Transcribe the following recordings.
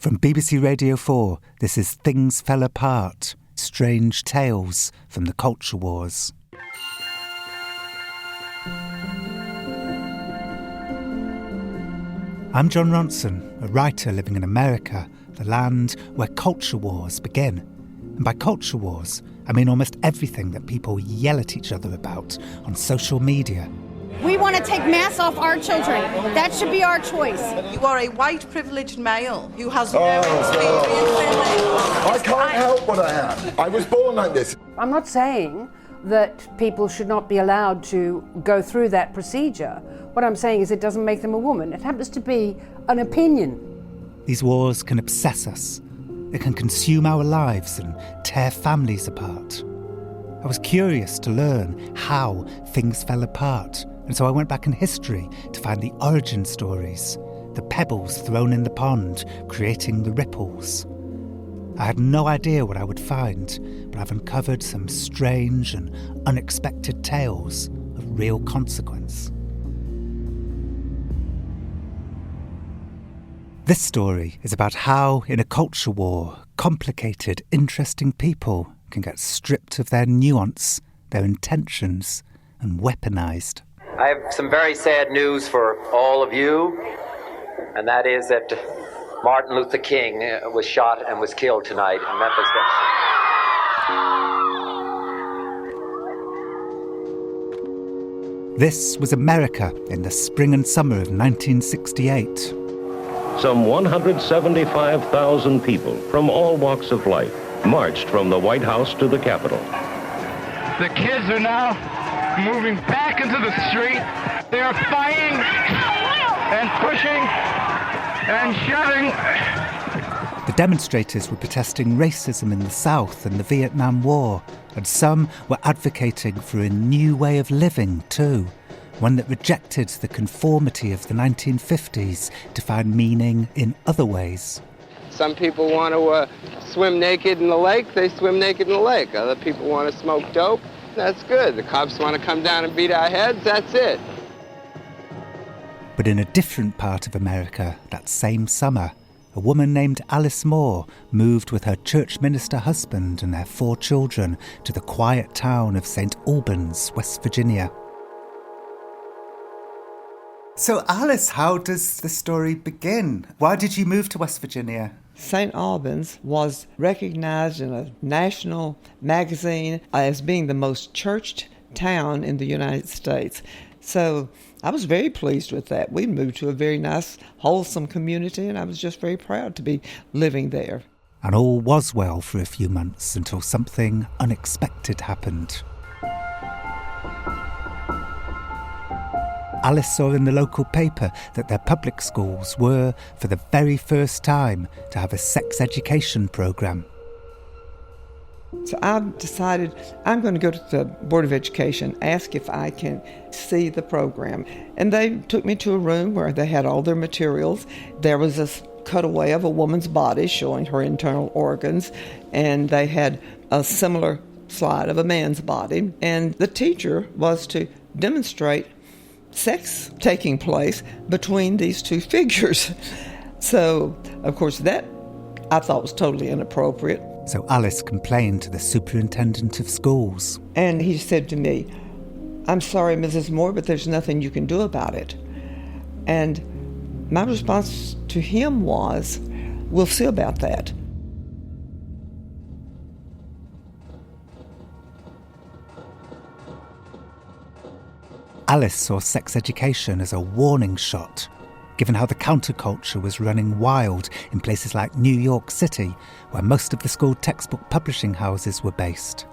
From BBC Radio 4, this is Things Fell Apart, Strange Tales from the Culture Wars. I'm Jon Ronson, a writer living in America, the land where culture wars begin. And by culture wars, I mean almost everything that people yell at each other about on social media. We want to take masks off our children. That should be our choice. You are a white privileged male who has no experience in I can't help what I am. I was born like this. I'm not saying that people should not be allowed to go through that procedure. What I'm saying is it doesn't make them a woman. It happens to be an opinion. These wars can obsess us. It can consume our lives and tear families apart. I was curious to learn how things fell apart. And so I went back in history to find the origin stories, the pebbles thrown in the pond, creating the ripples. I had no idea what I would find, but I've uncovered some strange and unexpected tales of real consequence. This story is about how, in a culture war, complicated, interesting people can get stripped of their nuance, their intentions, and weaponised. I have some very sad news for all of you, and that is that Martin Luther King was shot and was killed tonight in Memphis. This was America in the spring and summer of 1968. Some 175,000 people from all walks of life marched from the White House to the Capitol. The kids are now moving back into the street. They are fighting and pushing and shoving. The demonstrators were protesting racism in the South and the Vietnam War, and some were advocating for a new way of living too, one that rejected the conformity of the 1950s to find meaning in other ways. Some people want to swim naked in the lake, they swim naked in the lake. Other people want to smoke dope. That's good. The cops want to come down and beat our heads, that's it. But in a different part of America that same summer, a woman named Alice Moore moved with her church minister husband and their 4 children to the quiet town of St. Albans, West Virginia. So Alice, how does the story begin? Why did you move to West Virginia? St. Albans was recognized in a national magazine as being the most churched town in the United States. So I was very pleased with that. We moved to a very nice, wholesome community, and I was just very proud to be living there. And all was well for a few months until something unexpected happened. Alice saw in the local paper that their public schools were, for the very first time, to have a sex education programme. So I decided I'm going to go to the Board of Education, ask if I can see the program. And they took me to a room where they had all their materials. There was a cutaway of a woman's body showing her internal organs, and they had a similar slide of a man's body. And the teacher was to demonstrate sex taking place between these two figures. So, of course, that I thought was totally inappropriate. So Alice complained to the superintendent of schools. And he said to me, "I'm sorry, Mrs. Moore, but there's nothing you can do about it." And my response to him was, "We'll see about that." Alice saw sex education as a warning shot, given how the counterculture was running wild in places like New York City, where most of the school textbook publishing houses were based.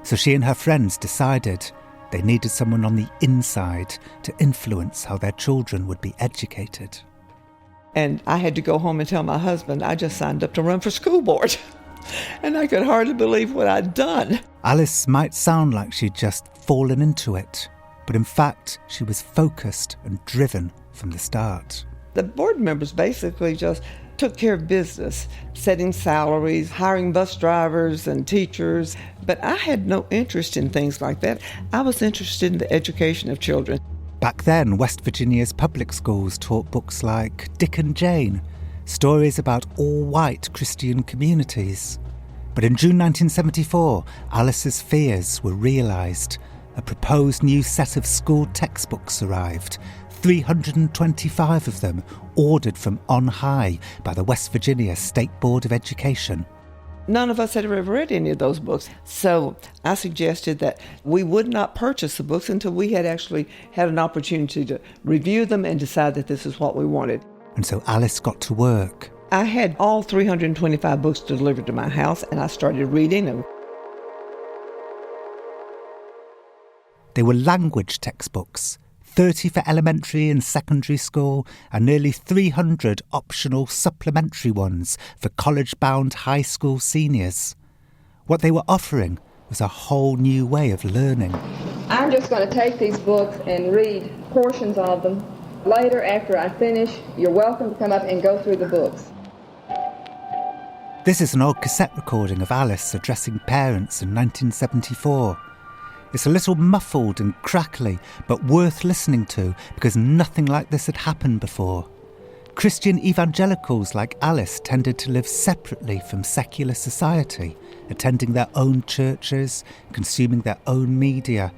So she and her friends decided they needed someone on the inside to influence how their children would be educated. And I had to go home and tell my husband I just signed up to run for school board. And I could hardly believe what I'd done. Alice might sound like she'd just fallen into it, but in fact, she was focused and driven from the start. The board members basically just took care of business, setting salaries, hiring bus drivers and teachers. But I had no interest in things like that. I was interested in the education of children. Back then, West Virginia's public schools taught books like Dick and Jane, stories about all-white Christian communities. But in June 1974, Alice's fears were realised. A proposed new set of school textbooks arrived, 325 of them ordered from on high by the West Virginia State Board of Education. None of us had ever read any of those books, so I suggested that we would not purchase the books until we had actually had an opportunity to review them and decide that this is what we wanted. And so Alice got to work. I had all 325 books delivered to my house, and I started reading them. They were language textbooks, 30 for elementary and secondary school, and nearly 300 optional supplementary ones for college-bound high school seniors. What they were offering was a whole new way of learning. I'm just going to take these books and read portions of them. Later, after I finish, you're welcome to come up and go through the books. This is an old cassette recording of Alice addressing parents in 1974. It's a little muffled and crackly, but worth listening to because nothing like this had happened before. Christian evangelicals like Alice tended to live separately from secular society, attending their own churches, consuming their own media.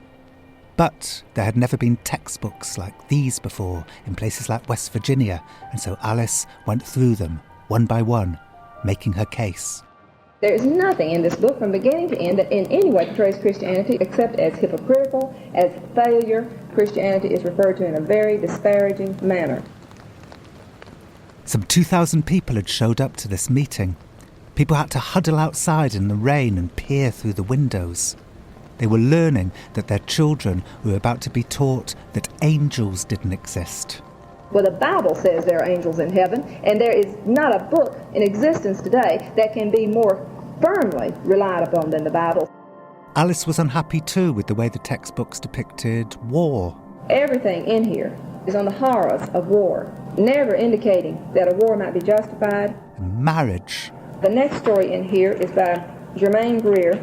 But there had never been textbooks like these before in places like West Virginia, and so Alice went through them, one by one, making her case. There is nothing in this book from beginning to end that in any way portrays Christianity except as hypocritical, as failure. Christianity is referred to in a very disparaging manner. Some 2,000 people had showed up to this meeting. People had to huddle outside in the rain and peer through the windows. They were learning that their children were about to be taught that angels didn't exist. Well, the Bible says there are angels in heaven, and there is not a book in existence today that can be more firmly relied upon than the Bible. Alice was unhappy too with the way the textbooks depicted war. Everything in here is on the horrors of war, never indicating that a war might be justified. And marriage. The next story in here is by Germaine Greer,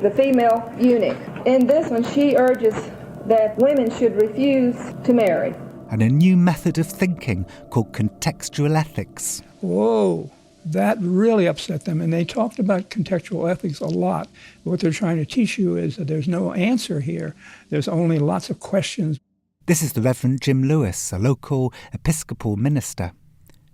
the female eunuch. In this one, she urges that women should refuse to marry. And a new method of thinking called contextual ethics. Whoa, that really upset them. And they talked about contextual ethics a lot. What they're trying to teach you is that there's no answer here. There's only lots of questions. This is the Reverend Jim Lewis, a local Episcopal minister.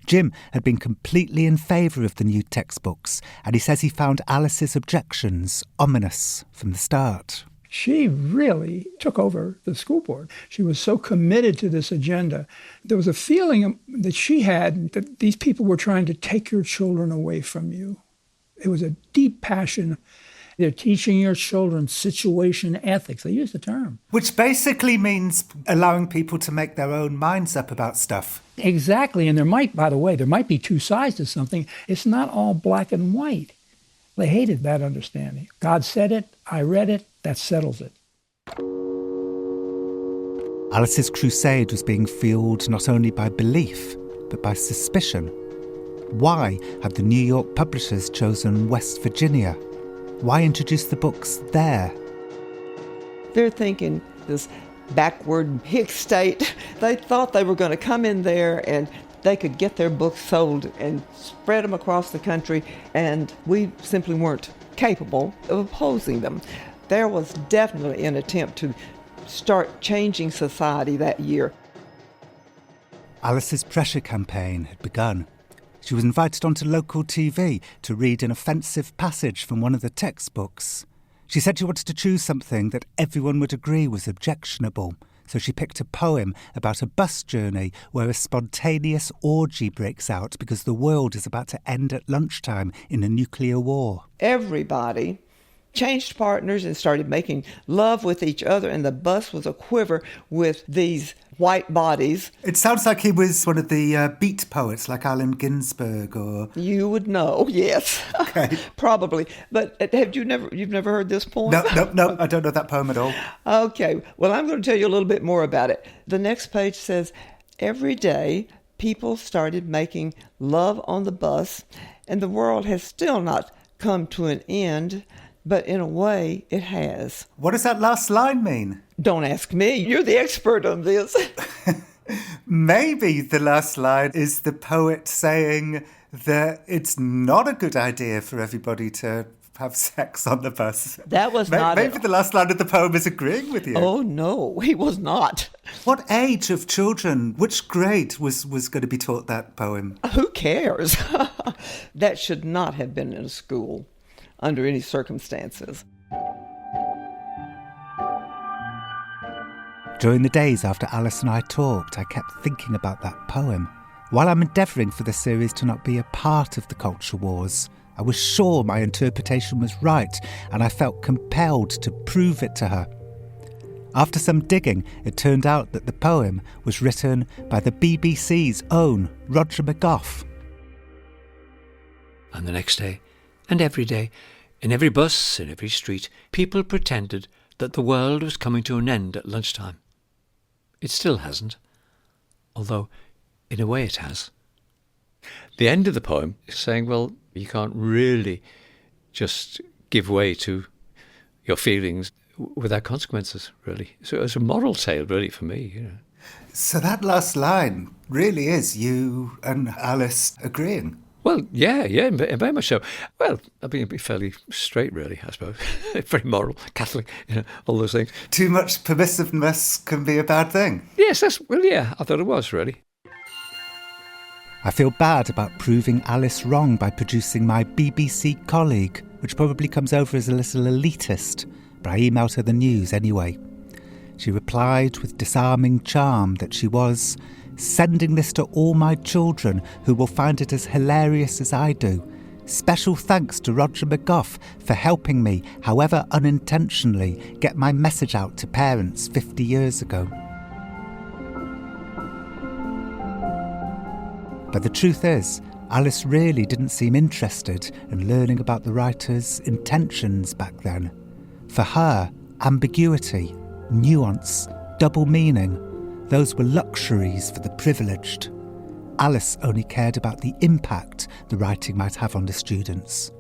Jim had been completely in favour of the new textbooks, and he says he found Alice's objections ominous from the start. She really took over the school board. She was so committed to this agenda. There was a feeling that she had that these people were trying to take your children away from you. It was a deep passion. They're teaching your children situation ethics. They use the term. Which basically means allowing people to make their own minds up about stuff. Exactly. And there might be two sides to something. It's not all black and white. They hated that understanding. God said it, I read it, that settles it. Alice's crusade was being fueled not only by belief, but by suspicion. Why had the New York publishers chosen West Virginia? Why introduce the books there? They're thinking this backward hick state. They thought they were going to come in there and they could get their books sold and spread them across the country, and we simply weren't capable of opposing them. There was definitely an attempt to start changing society that year. Alice's pressure campaign had begun. She was invited onto local TV to read an offensive passage from one of the textbooks. She said she wanted to choose something that everyone would agree was objectionable, so she picked a poem about a bus journey where a spontaneous orgy breaks out because the world is about to end at lunchtime in a nuclear war. Everybody changed partners and started making love with each other, and the bus was aquiver with these white bodies. It sounds like he was one of the beat poets like Allen Ginsberg or... You would know, yes. Okay. Probably. But you've never heard this poem? No, I don't know that poem at all. Okay, well, I'm going to tell you a little bit more about it. The next page says, every day people started making love on the bus, and the world has still not come to an end, but in a way, it has. What does that last line mean? Don't ask me. You're the expert on this. Maybe the last line is the poet saying that it's not a good idea for everybody to have sex on the bus. That was not... Maybe the last line of the poem is agreeing with you. Oh, no, he was not. What age of children, which grade was going to be taught that poem? Who cares? That should not have been in a school under any circumstances. During the days after Alice and I talked, I kept thinking about that poem. While I'm endeavouring for the series to not be a part of the culture wars, I was sure my interpretation was right, and I felt compelled to prove it to her. After some digging, it turned out that the poem was written by the BBC's own Roger McGough. And the next day, and every day, in every bus, in every street, people pretended that the world was coming to an end at lunchtime. It still hasn't, although in a way it has. The end of the poem is saying, well, you can't really just give way to your feelings without consequences, really. So it's a moral tale, really, for me. You know. So that last line really is you and Alice agreeing? Well, yeah, very much so. Well, I mean, it'd be fairly straight, really, I suppose. Very moral, Catholic, all those things. Too much permissiveness can be a bad thing. Yes, I thought it was, really. I feel bad about proving Alice wrong by producing my BBC colleague, which probably comes over as a little elitist, but I emailed her the news anyway. She replied with disarming charm that she was sending this to all my children who will find it as hilarious as I do. Special thanks to Roger McGough for helping me, however unintentionally, get my message out to parents 50 years ago. But the truth is, Alice really didn't seem interested in learning about the writer's intentions back then. For her, ambiguity, nuance, double meaning, those were luxuries for the privileged. Alice only cared about the impact the writing might have on the students.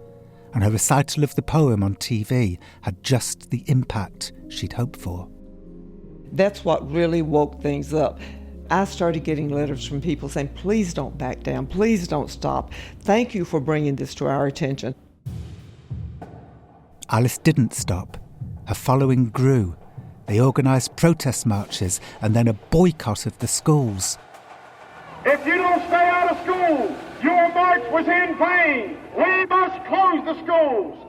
And her recital of the poem on TV had just the impact she'd hoped for. That's what really woke things up. I started getting letters from people saying, please don't back down, please don't stop. Thank you for bringing this to our attention. Alice didn't stop. Her following grew. They organised protest marches and then a boycott of the schools. If you don't stay out of school, your march was in vain. We must close the schools.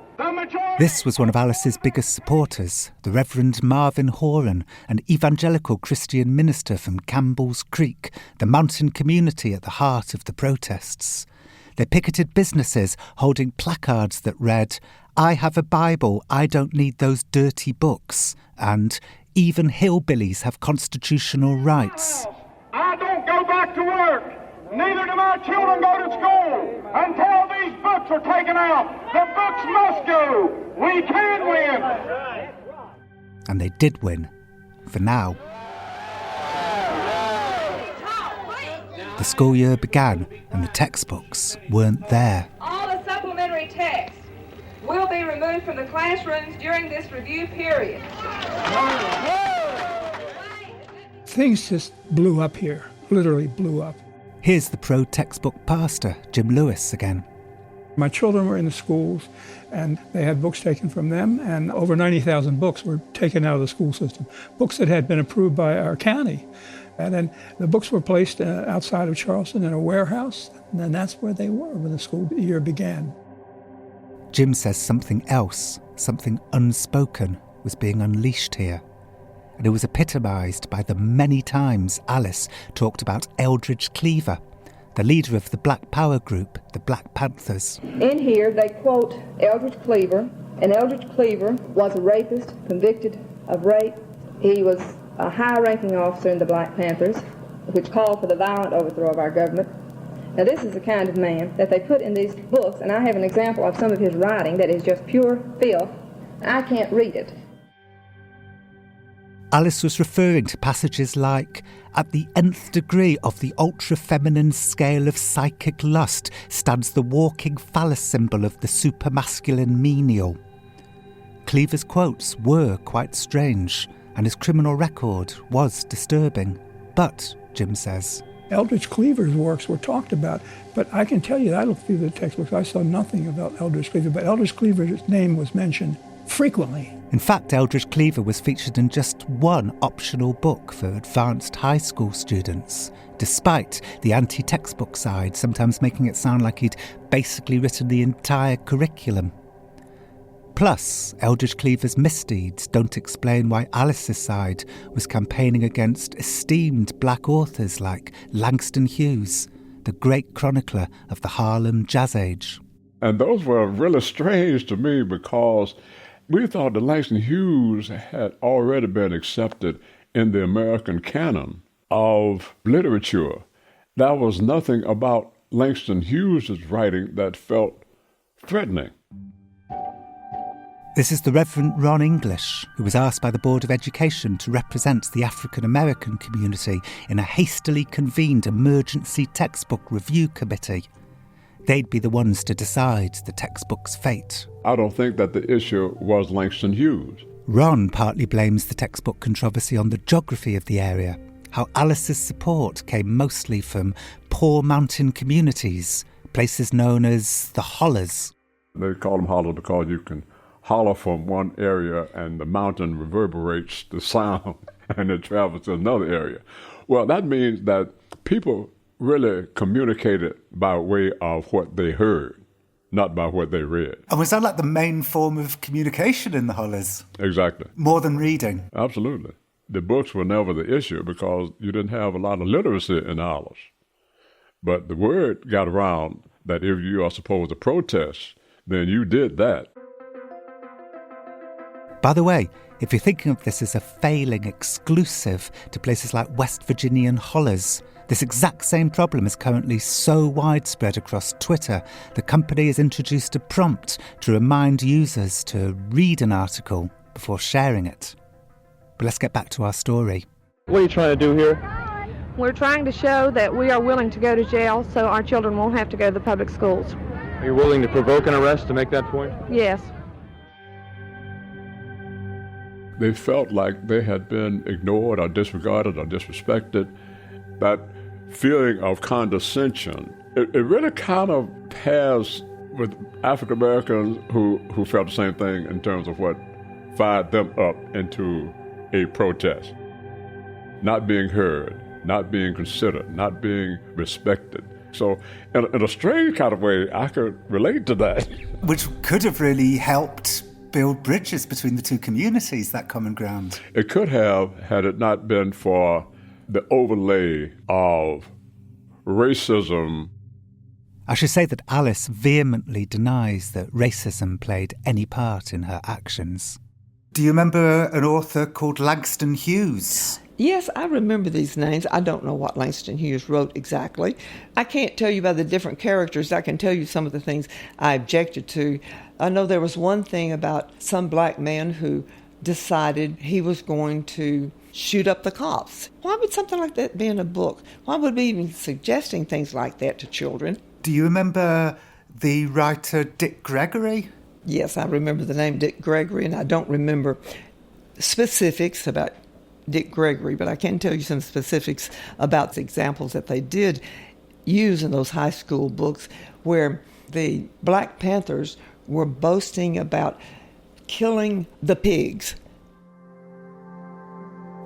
This was one of Alice's biggest supporters, the Reverend Marvin Horan, an evangelical Christian minister from Campbell's Creek, the mountain community at the heart of the protests. They picketed businesses holding placards that read, "I have a Bible, I don't need those dirty books," and "Even hillbillies have constitutional rights." I don't go back to work. Neither do my children go to school until these books are taken out. The books must go. We can win. And they did win. For now. The school year began and the textbooks weren't there. All the supplementary texts will be removed from the classrooms during this review period. Things just blew up here, literally blew up. Here's the pro-textbook pastor, Jim Lewis, again. My children were in the schools, and they had books taken from them, and over 90,000 books were taken out of the school system, books that had been approved by our county. And then the books were placed outside of Charleston in a warehouse, and then that's where they were when the school year began. Jim says something else, something unspoken, was being unleashed here. And it was epitomised by the many times Alice talked about Eldridge Cleaver, the leader of the Black Power group, the Black Panthers. In here, they quote Eldridge Cleaver, and Eldridge Cleaver was a rapist convicted of rape. He was a high-ranking officer in the Black Panthers, which called for the violent overthrow of our government. Now, this is the kind of man that they put in these books, and I have an example of some of his writing that is just pure filth. I can't read it. Alice was referring to passages like, "At the nth degree of the ultra-feminine scale of psychic lust stands the walking phallus symbol of the supermasculine menial." Cleaver's quotes were quite strange, and his criminal record was disturbing. But, Jim says, Eldridge Cleaver's works were talked about, but I can tell you that I looked through the textbooks, I saw nothing about Eldridge Cleaver, but Eldridge Cleaver's name was mentioned frequently. In fact, Eldridge Cleaver was featured in just one optional book for advanced high school students, despite the anti-textbook side sometimes making it sound like he'd basically written the entire curriculum. Plus, Eldridge Cleaver's misdeeds don't explain why Alice's side was campaigning against esteemed black authors like Langston Hughes, the great chronicler of the Harlem Jazz Age. And those were really strange to me because we thought that Langston Hughes had already been accepted in the American canon of literature. There was nothing about Langston Hughes' writing that felt threatening. This is the Reverend Ron English, who was asked by the Board of Education to represent the African-American community in a hastily convened emergency textbook review committee. They'd be the ones to decide the textbook's fate. I don't think that the issue was Langston Hughes. Ron partly blames the textbook controversy on the geography of the area, how Alice's support came mostly from poor mountain communities, places known as the hollers. They call them hollers because you can holler from one area and the mountain reverberates the sound and it travels to another area. Well, that means that people really communicated by way of what they heard, not by what they read. And was that like the main form of communication in the hollers? Exactly. More than reading? Absolutely. The books were never the issue because you didn't have a lot of literacy in the hollers. But the word got around that if you are supposed to protest, then you did that. By the way, if you're thinking of this as a failing exclusive to places like West Virginian hollers, this exact same problem is currently so widespread across Twitter, the company has introduced a prompt to remind users to read an article before sharing it. But let's get back to our story. What are you trying to do here? We're trying to show that we are willing to go to jail so our children won't have to go to the public schools. Are you willing to provoke an arrest to make that point? Yes. They felt like they had been ignored or disregarded or disrespected. That feeling of condescension, it really kind of pairs with African Americans who felt the same thing in terms of what fired them up into a protest. Not being heard, not being considered, not being respected. So in a strange kind of way, I could relate to that. Which could have really helped build bridges between the two communities, that common ground. It could have, had it not been for the overlay of racism. I should say that Alice vehemently denies that racism played any part in her actions. Do you remember an author called Langston Hughes? Yes, I remember these names. I don't know what Langston Hughes wrote exactly. I can't tell you about the different characters. I can tell you some of the things I objected to. I know there was one thing about some black man who decided he was going to shoot up the cops. Why would something like that be in a book? Why would we even suggesting things like that to children? Do you remember the writer Dick Gregory? Yes, I remember the name Dick Gregory, and I don't remember specifics about Dick Gregory, but I can tell you some specifics about the examples that they did use in those high school books where the Black Panthers were boasting about killing the pigs.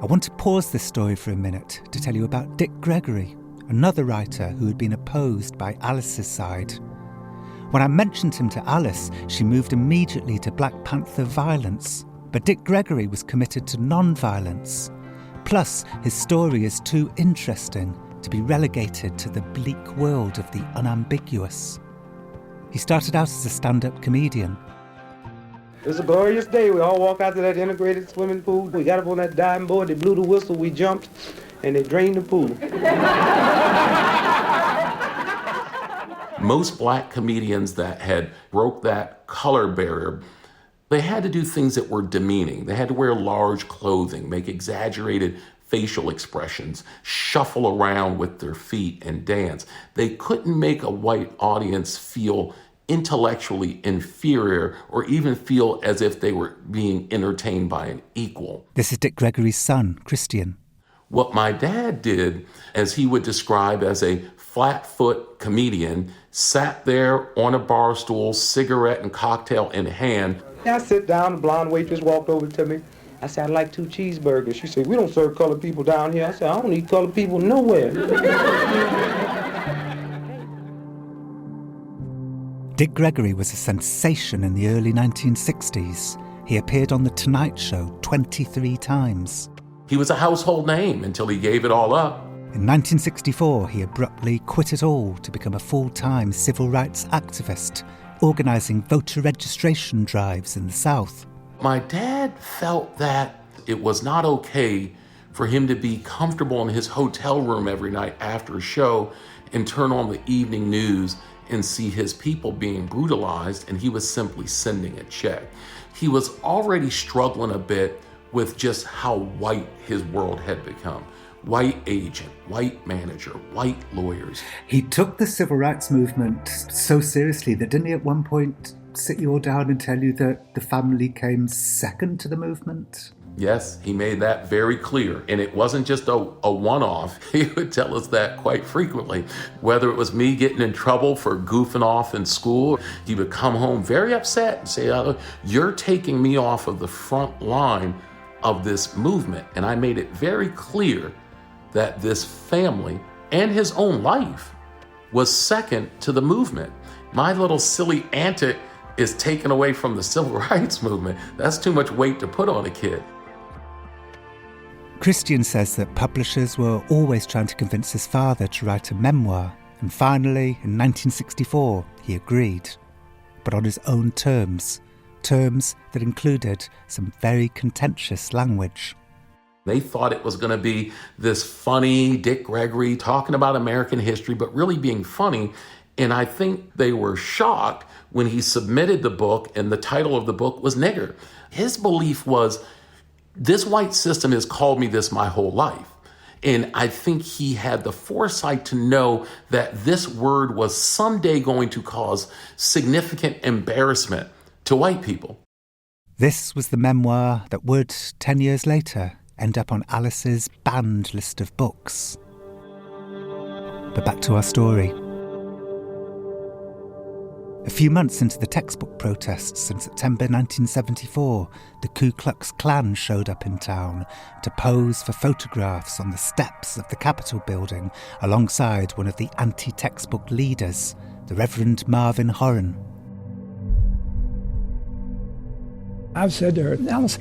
I want to pause this story for a minute to tell you about Dick Gregory, another writer who had been opposed by Alice's side. When I mentioned him to Alice, she moved immediately to Black Panther violence. But Dick Gregory was committed to non-violence. Plus, his story is too interesting to be relegated to the bleak world of the unambiguous. He started out as a stand-up comedian. It was a glorious day. We all walked out to that integrated swimming pool. We got up on that diving board, they blew the whistle, we jumped, and they drained the pool. Most black comedians that had broke that color barrier, they had to do things that were demeaning. They had to wear large clothing, make exaggerated facial expressions, shuffle around with their feet and dance. They couldn't make a white audience feel intellectually inferior or even feel as if they were being entertained by an equal. This is Dick Gregory's son, Christian. What my dad did, as he would describe as a flat-foot comedian, sat there on a bar stool, cigarette and cocktail in hand. I sit down, the blonde waitress walked over to me. I said, I'd like 2 cheeseburgers. She said, we don't serve colored people down here. I said, I don't need colored people nowhere. Dick Gregory was a sensation in the early 1960s. He appeared on The Tonight Show 23 times. He was a household name until he gave it all up. In 1964, he abruptly quit it all to become a full-time civil rights activist, organising voter registration drives in the South. My dad felt that it was not okay for him to be comfortable in his hotel room every night after a show and turn on the evening news and see his people being brutalized, and he was simply sending a check. He was already struggling a bit with just how white his world had become. White agent, white manager, white lawyers. He took the civil rights movement so seriously that didn't he at one point sit you all down and tell you that the family came second to the movement? Yes, he made that very clear. And it wasn't just a one-off. He would tell us that quite frequently. Whether it was me getting in trouble for goofing off in school, he would come home very upset and say, you're taking me off of the front line of this movement. And I made it very clear that this family and his own life was second to the movement. My little silly antic is taken away from the civil rights movement. That's too much weight to put on a kid. Christian says that publishers were always trying to convince his father to write a memoir, and finally, in 1964, he agreed, but on his own terms that included some very contentious language. They thought it was going to be this funny Dick Gregory talking about American history, but really being funny. And I think they were shocked when he submitted the book and the title of the book was Nigger. His belief was, this white system has called me this my whole life. And I think he had the foresight to know that this word was someday going to cause significant embarrassment to white people. This was the memoir that would, 10 years later, end up on Alice's banned list of books. But back to our story. A few months into the textbook protests in September 1974, the Ku Klux Klan showed up in town to pose for photographs on the steps of the Capitol building alongside one of the anti-textbook leaders, the Reverend Marvin Horan. I've said to her, Alice,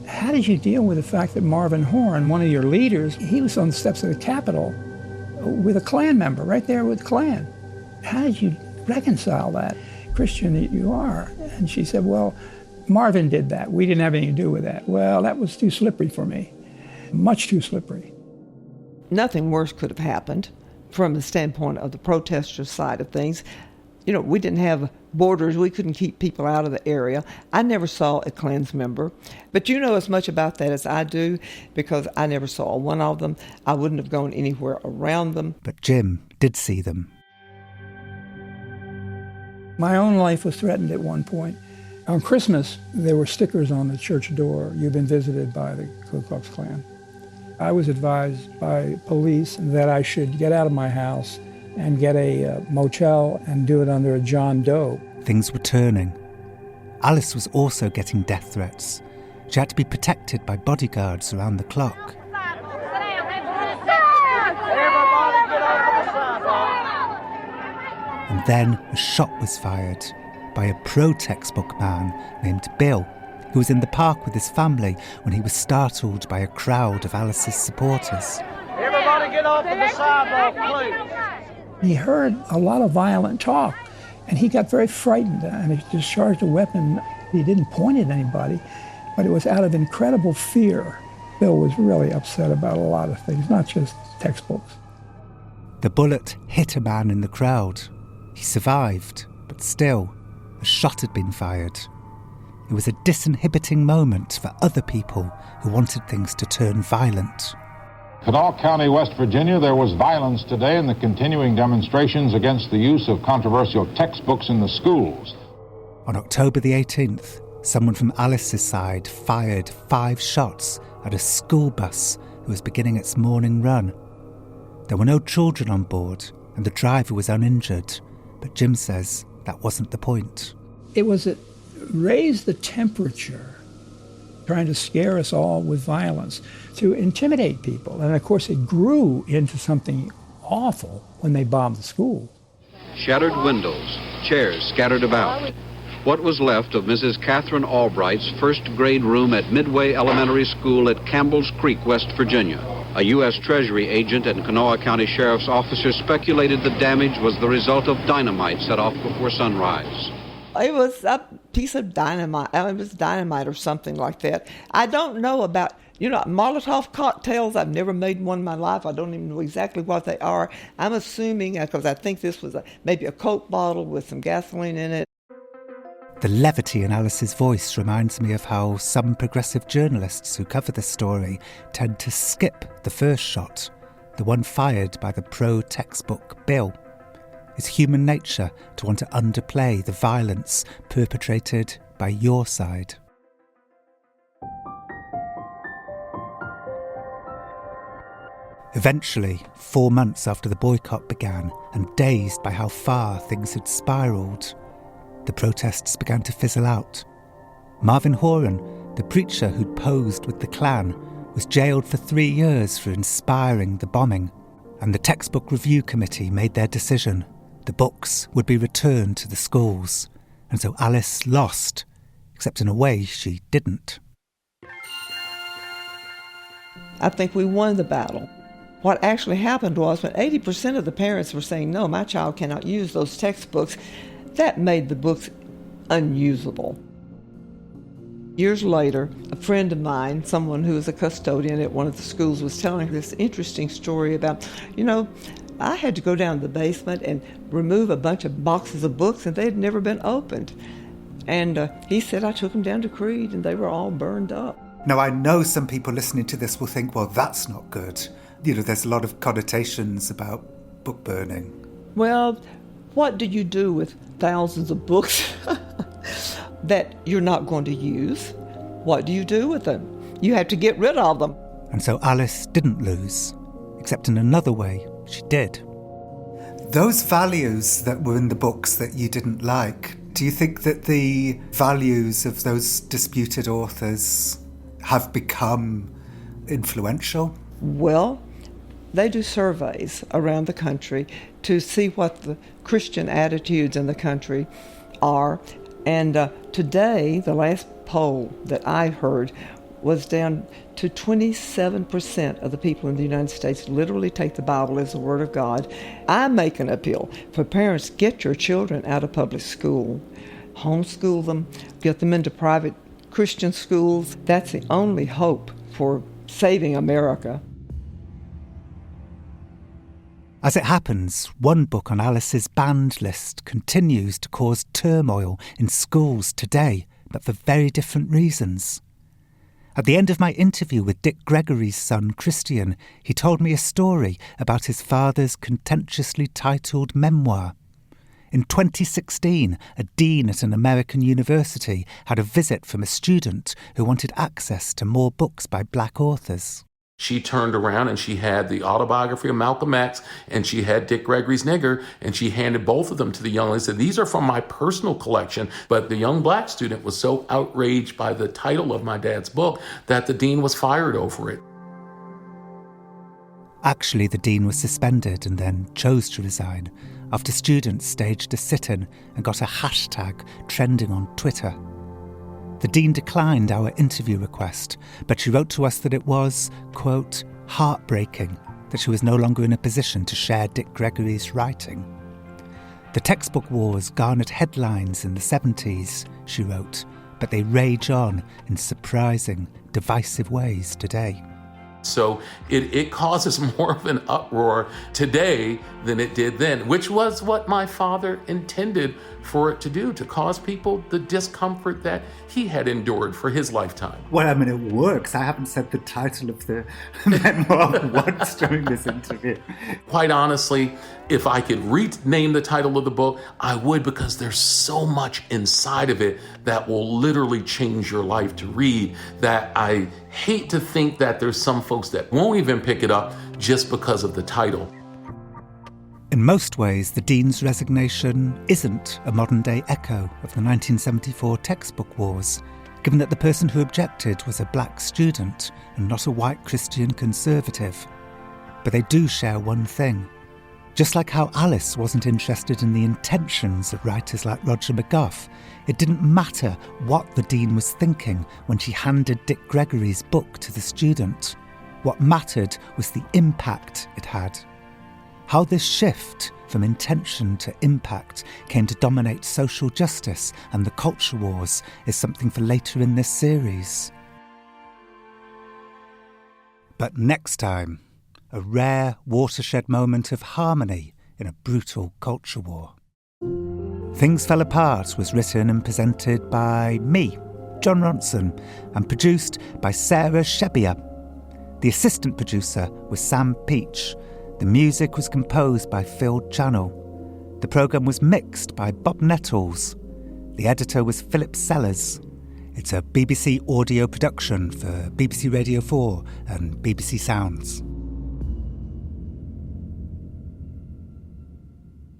how did you deal with the fact that Marvin Horan, one of your leaders, he was on the steps of the Capitol with a Klan member, right there with Klan? How did you reconcile that? Christian that you are. And she said, well, Marvin did that. We didn't have anything to do with that. Well, that was too slippery for me. Much too slippery. Nothing worse could have happened from the standpoint of the protester side of things. You know, we didn't have borders. We couldn't keep people out of the area. I never saw a Klan's member. But you know as much about that as I do, because I never saw one of them. I wouldn't have gone anywhere around them. But Jim did see them. My own life was threatened at one point. On Christmas, there were stickers on the church door, "You've been visited by the Ku Klux Klan." I was advised by police that I should get out of my house and get a motel and do it under a John Doe. Things were turning. Alice was also getting death threats. She had to be protected by bodyguards around the clock. And then a shot was fired by a pro-textbook man named Bill, who was in the park with his family when he was startled by a crowd of Alice's supporters. Everybody get off of the sidewalk, please. He heard a lot of violent talk, and he got very frightened, and he discharged a weapon. He didn't point at anybody, but it was out of incredible fear. Bill was really upset about a lot of things, not just textbooks. The bullet hit a man in the crowd. He survived, but still, a shot had been fired. It was a disinhibiting moment for other people who wanted things to turn violent. Kanawha County, West Virginia, there was violence today in the continuing demonstrations against the use of controversial textbooks in the schools. On October the 18th, someone from Alice's side fired 5 shots at a school bus who was beginning its morning run. There were no children on board, and the driver was uninjured, but Jim says that wasn't the point. It was it raised the temperature, trying to scare us all with violence, to intimidate people. And of course it grew into something awful when they bombed the school. Shattered windows, chairs scattered about. What was left of Mrs. Catherine Albright's first-grade room at Midway Elementary School at Campbell's Creek, West Virginia. A U.S. Treasury agent and Kanawha County Sheriff's officer speculated the damage was the result of dynamite set off before sunrise. It was a piece of dynamite. It was dynamite or something like that. I don't know about, Molotov cocktails. I've never made one in my life. I don't even know exactly what they are. I'm assuming, because I think this was maybe a Coke bottle with some gasoline in it. The levity in Alice's voice reminds me of how some progressive journalists who cover this story tend to skip the first shot, the one fired by the pro-textbook Bill. It's human nature to want to underplay the violence perpetrated by your side. Eventually, 4 months after the boycott began, and dazed by how far things had spiralled, the protests began to fizzle out. Marvin Horan, the preacher who'd posed with the Klan, was jailed for 3 years for inspiring the bombing, and the textbook review committee made their decision. The books would be returned to the schools, and so Alice lost, except in a way she didn't. I think we won the battle. What actually happened was when 80% of the parents were saying, no, my child cannot use those textbooks, that made the books unusable. Years later, a friend of mine, someone who was a custodian at one of the schools, was telling this interesting story about, I had to go down to the basement and remove a bunch of boxes of books, and they had never been opened. And he said I took them down to Creed, and they were all burned up. Now, I know some people listening to this will think, well, that's not good. There's a lot of connotations about book burning. Well, what do you do with thousands of books that you're not going to use? What do you do with them? You have to get rid of them. And so Alice didn't lose, except in another way. She did. Those values that were in the books that you didn't like, do you think that the values of those disputed authors have become influential? Well, they do surveys around the country to see what the Christian attitudes in the country are. And today, the last poll that I heard was down to 27% of the people in the United States literally take the Bible as the Word of God. I make an appeal for parents, get your children out of public school. Homeschool them, get them into private Christian schools. That's the only hope for saving America. As it happens, one book on Alice's banned list continues to cause turmoil in schools today, but for very different reasons. At the end of my interview with Dick Gregory's son, Christian, he told me a story about his father's contentiously titled memoir. In 2016, a dean at an American university had a visit from a student who wanted access to more books by black authors. She turned around and she had the autobiography of Malcolm X and she had Dick Gregory's Nigger, and she handed both of them to the young lady and said, these are from my personal collection. But the young black student was so outraged by the title of my dad's book that the dean was fired over it. Actually, the dean was suspended and then chose to resign after students staged a sit-in and got a hashtag trending on Twitter. The dean declined our interview request, but she wrote to us that it was, quote, heartbreaking that she was no longer in a position to share Dick Gregory's writing. The textbook wars garnered headlines in the 70s, she wrote, but they rage on in surprising, divisive ways today. So it causes more of an uproar today than it did then, which was what my father intended for it to do, to cause people the discomfort that he had endured for his lifetime. Well, I mean, it works. I haven't said the title of the memoir once during this interview. Quite honestly, if I could rename the title of the book, I would, because there's so much inside of it that will literally change your life to read that I hate to think that there's some folks that won't even pick it up just because of the title. In most ways, the Dean's resignation isn't a modern-day echo of the 1974 textbook wars, given that the person who objected was a black student and not a white Christian conservative. But they do share one thing. Just like how Alice wasn't interested in the intentions of writers like Roger McGough, it didn't matter what the Dean was thinking when she handed Dick Gregory's book to the student. What mattered was the impact it had. How this shift from intention to impact came to dominate social justice and the culture wars is something for later in this series. But next time, a rare watershed moment of harmony in a brutal culture war. Things Fell Apart was written and presented by me, Jon Ronson, and produced by Sarah Shebia. The assistant producer was Sam Peach. The music was composed by Phil Channel. The programme was mixed by Bob Nettles. The editor was Philip Sellers. It's a BBC audio production for BBC Radio 4 and BBC Sounds.